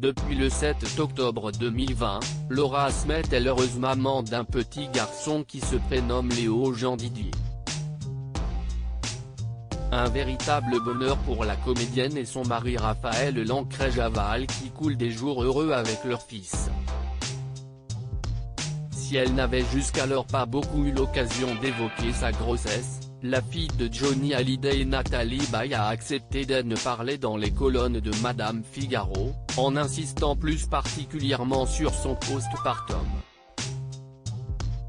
Depuis le 7 octobre 2020, Laura Smet est l'heureuse maman d'un petit garçon qui se prénomme Léo Jean Didier. Un véritable bonheur pour la comédienne et son mari Raphaël Lancret-Javal qui coulent des jours heureux avec leur fils. Si elle n'avait jusqu'alors pas beaucoup eu l'occasion d'évoquer sa grossesse, la fille de Johnny Hallyday, Nathalie Baye, a accepté d'en parler dans les colonnes de Madame Figaro, en insistant plus particulièrement sur son postpartum.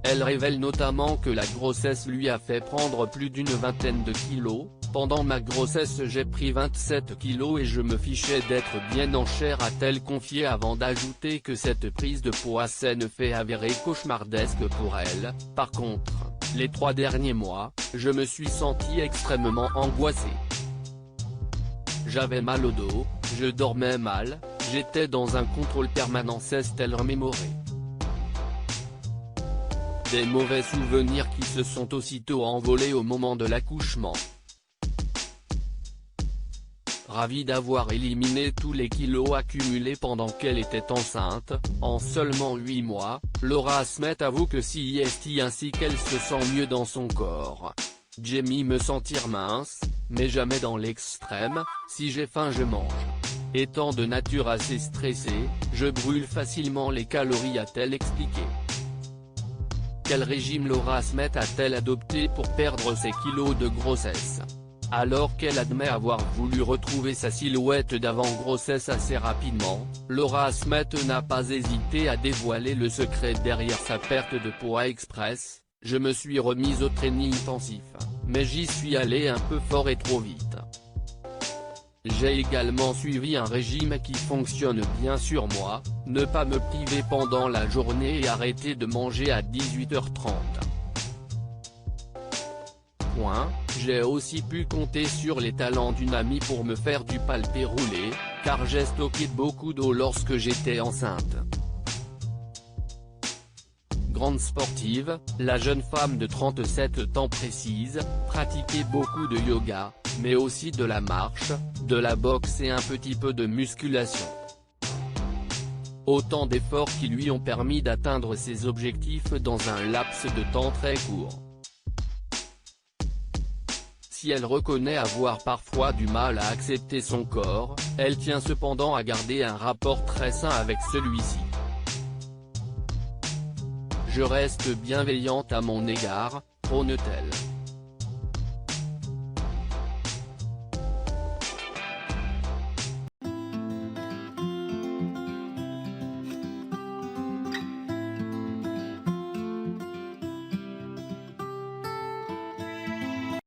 Elle révèle notamment que la grossesse lui a fait prendre plus d'une vingtaine de kilos. Pendant ma grossesse j'ai pris 27 kilos et je me fichais d'être bien en chair, a-t-elle confié, avant d'ajouter que cette prise de poids s'est fait avérer cauchemardesque pour elle. Par contre, les 3 derniers mois, je me suis sentie extrêmement angoissée. J'avais mal au dos, je dormais mal, j'étais dans un contrôle permanent, s'est-elle remémorée. Des mauvais souvenirs qui se sont aussitôt envolés au moment de l'accouchement. Ravie d'avoir éliminé tous les kilos accumulés pendant qu'elle était enceinte, en seulement 8 mois, Laura Smet avoue que si est ainsi qu'elle se sent mieux dans son corps. J'aime me sentir mince, mais jamais dans l'extrême, si j'ai faim je mange. Étant de nature assez stressée, je brûle facilement les calories, a-t-elle expliqué. Quel régime Laura Smet a-t-elle adopté pour perdre ses kilos de grossesse? Alors qu'elle admet avoir voulu retrouver sa silhouette d'avant-grossesse assez rapidement, Laura Smet n'a pas hésité à dévoiler le secret derrière sa perte de poids express. Je me suis remise au training intensif, mais j'y suis allée un peu fort et trop vite. J'ai également suivi un régime qui fonctionne bien sur moi, ne pas me priver pendant la journée et arrêter de manger à 18h30. J'ai aussi pu compter sur les talents d'une amie pour me faire du palpé roulé, car j'ai stocké beaucoup d'eau lorsque j'étais enceinte. Grande sportive, la jeune femme de 37 ans précise, pratiquait beaucoup de yoga, mais aussi de la marche, de la boxe et un petit peu de musculation. Autant d'efforts qui lui ont permis d'atteindre ses objectifs dans un laps de temps très court. Si elle reconnaît avoir parfois du mal à accepter son corps, elle tient cependant à garder un rapport très sain avec celui-ci. Je reste bienveillante à mon égard, prône-t-elle.